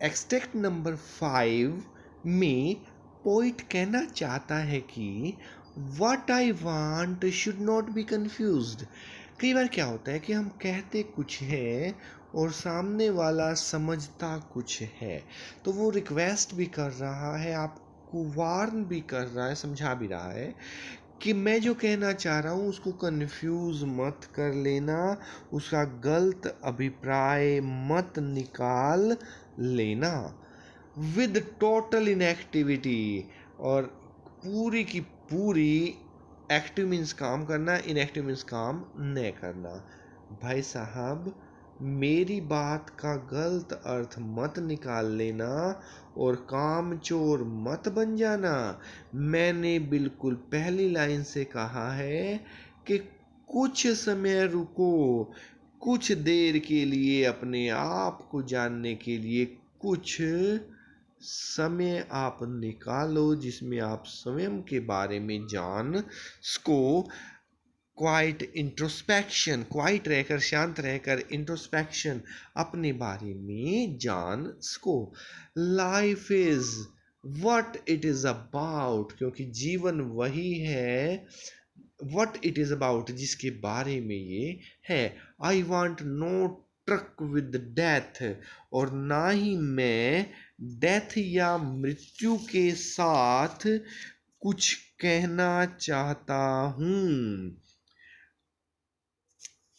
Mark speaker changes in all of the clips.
Speaker 1: Extract number 5 में poet कहना चाहता है कि what I want should not be confused। कई बार क्या होता है कि हम कहते कुछ हैं और सामने वाला समझता कुछ है, तो वो रिक्वेस्ट भी कर रहा है, आपको वार्न भी कर रहा है, समझा भी रहा है कि मैं जो कहना चाह रहा हूँ उसको कंफ्यूज मत कर लेना, उसका गलत अभिप्राय मत निकाल लेना। विद टोटल इनएक्टिविटी, और पूरी की पूरी, एक्टिव मीन्स काम करना, इनएक्टिव मीन्स काम न करना। भाई साहब, मेरी बात का गलत अर्थ मत निकाल लेना और काम चोर मत बन जाना। मैंने बिल्कुल पहली लाइन से कहा है कि कुछ समय रुको, कुछ देर के लिए अपने आप को जानने के लिए कुछ समय आप निकालो जिसमें आप स्वयं के बारे में जान सको। क्वाइट इंट्रोस्पेक्शन, क्वाइट रहकर, शांत रहकर, इंट्रोस्पेक्शन, अपने बारे में जान सको। Life is what it is about, क्योंकि जीवन वही है व्हाट इट इज अबाउट जिसके बारे में ये है। I want no truck with death, और ना ही मैं डेथ या मृत्यु के साथ कुछ कहना चाहता हूं।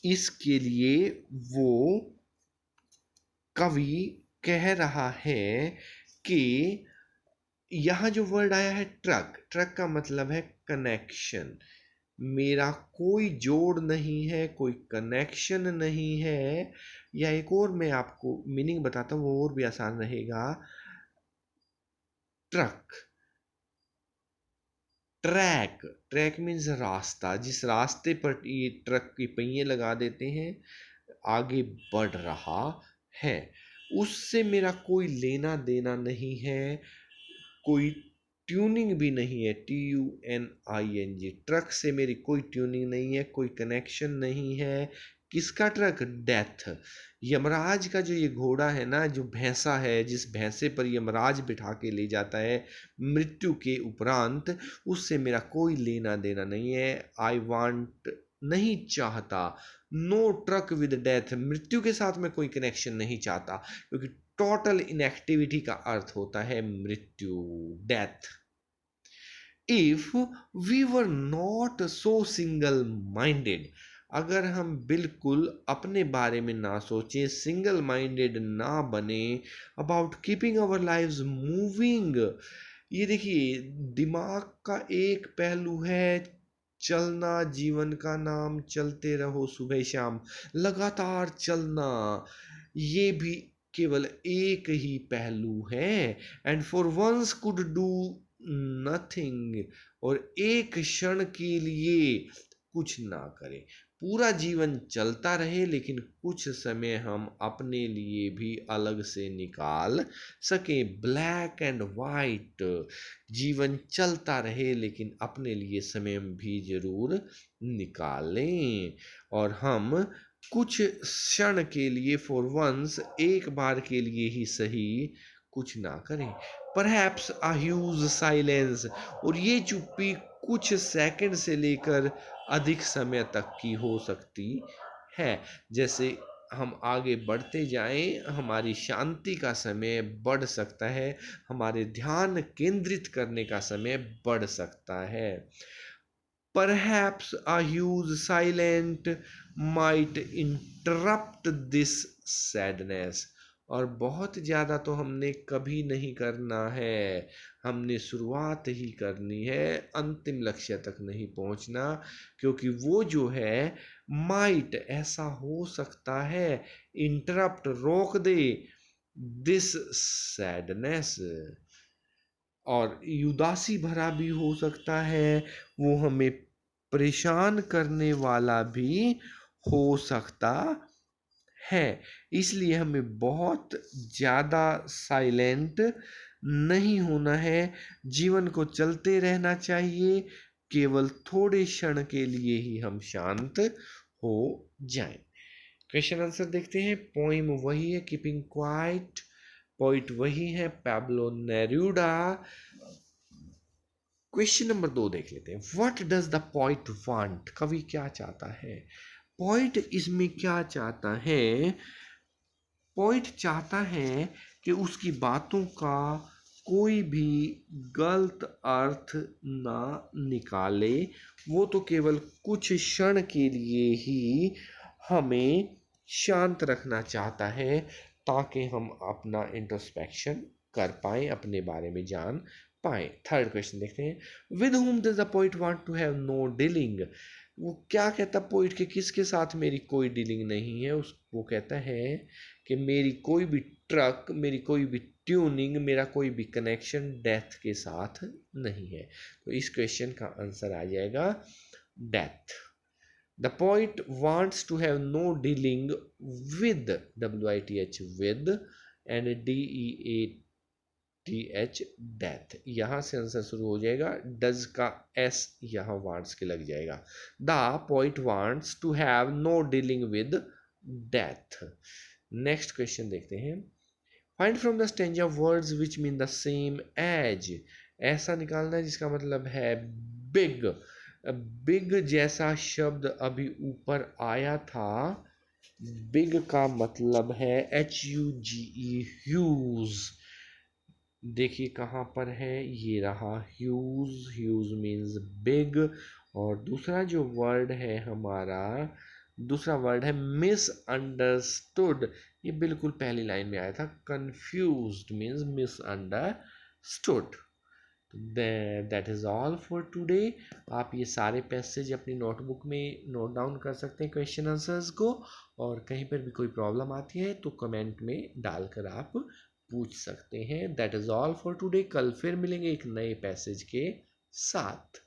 Speaker 1: इसके लिए वो कवि कह रहा है कि यहाँ जो वर्ड आया है ट्रक, ट्रक का मतलब है कनेक्शन। मेरा कोई जोड़ नहीं है, कोई कनेक्शन नहीं है। या एक और मैं आपको मीनिंग बताता हूँ, वो और भी आसान रहेगा। ट्रक, ट्रैक, ट्रैक मीन्स रास्ता, जिस रास्ते पर ये ट्रक के पहिए लगा देते हैं आगे बढ़ रहा है, उससे मेरा कोई लेना देना नहीं है, कोई ट्यूनिंग भी नहीं है। TUNING, ट्रक से मेरी कोई ट्यूनिंग नहीं है, कोई कनेक्शन नहीं है। किसका ट्रक? डेथ। यमराज का जो ये घोड़ा है ना, जो भैंसा है, जिस भैंसे पर यमराज बिठा के ले जाता है मृत्यु के उपरांत, उससे मेरा कोई लेना देना नहीं है। आई वांट, नहीं चाहता, नो ट्रक विद डेथ, मृत्यु के साथ मैं कोई कनेक्शन नहीं चाहता, क्योंकि टोटल इनएक्टिविटी का अर्थ होता है मृत्यु, death. If we were not so single minded, अगर हम बिल्कुल अपने बारे में ना सोचें, सिंगल माइंडेड ना बने, about keeping our lives moving. ये देखिए, दिमाग का एक पहलू है चलना, जीवन का नाम, चलते रहो सुबह शाम, लगातार चलना, ये भी केवल एक ही पहलू है। And for once could do nothing, और एक क्षण के लिए कुछ ना करें। पूरा जीवन चलता रहे लेकिन कुछ समय हम अपने लिए भी अलग से निकाल सके। ब्लैक एंड वाइट, जीवन चलता रहे लेकिन अपने लिए समय भी जरूर निकालें, और हम कुछ क्षण के लिए, फॉर वंस, एक बार के लिए ही सही, कुछ ना करें। परहैप्स अ ह्यूज साइलेंस, और ये चुप्पी कुछ सेकंड से लेकर अधिक समय तक की हो सकती है। जैसे हम आगे बढ़ते जाएं, हमारी शांति का समय बढ़ सकता है, हमारे ध्यान केंद्रित करने का समय बढ़ सकता है। Perhaps a huge silence might interrupt this sadness, और बहुत ज़्यादा तो हमने कभी नहीं करना है, हमने शुरुआत ही करनी है, अंतिम लक्ष्य तक नहीं पहुंचना, क्योंकि वो जो है माइट, ऐसा हो सकता है, इंटरप्ट, रोक दे, दिस सैडनेस, और उदासी भरा भी हो सकता है, वो हमें परेशान करने वाला भी हो सकता है। इसलिए हमें बहुत ज़्यादा साइलेंट नहीं होना है, जीवन को चलते रहना चाहिए, केवल थोड़े क्षण के लिए ही हम शांत हो जाएं। क्वेश्चन आंसर देखते हैं। पोइम वही है, कीपिंग क्वाइट, पोइट वही है, पैब्लो नेरूडा। क्वेश्चन नंबर 2 देख लेते हैं। What does the poet want? कवि क्या चाहता है? पोइट इसमें क्या चाहता है? पोइट चाहता है कि उसकी बातों का कोई भी गलत अर्थ ना निकाले, वो तो केवल कुछ क्षण के लिए ही हमें शांत रखना चाहता है ताकि हम अपना इंट्रोस्पेक्शन कर पाएं, अपने बारे में जान पाएं। थर्ड क्वेश्चन देखते हैं। With whom does the poet want to have no dealing? वो क्या कहता पोइट के किसके साथ मेरी कोई डीलिंग नहीं है? उस वो कहता है कि मेरी कोई भी ट्रक, मेरी कोई भी ट्यूनिंग, मेरा कोई भी कनेक्शन डेथ के साथ नहीं है। तो इस क्वेश्चन का आंसर आ जाएगा death. The poet wants to have no dealing with, WITH with, and DEATH death. यहां से आंसर शुरू हो जाएगा। डज का S यहां वांट्स के लग जाएगा। The poet wants to have no dealing with death. Next question देखते हैं। Find from the stanza words which mean the same as. ऐसा निकालना है जिसका मतलब है बिग। बिग जैसा शब्द अभी ऊपर आया था। बिग का मतलब है HUGE, ह्यूज। देखिए कहाँ पर है, ये रहा ह्यूज। Huge means big. और दूसरा जो वर्ड है हमारा, दूसरा वर्ड है मिसअंडरस्टूड। ये बिल्कुल पहली लाइन में आया था। Confused means misunderstood. That is all for today. आप ये सारे पैसेज अपनी नोटबुक में नोट डाउन कर सकते हैं, क्वेश्चन आंसर्स को। और कहीं पर भी कोई प्रॉब्लम आती है तो कमेंट में डालकर आप पूछ सकते हैं। That is all for today. कल फिर मिलेंगे एक नए पैसेज के साथ।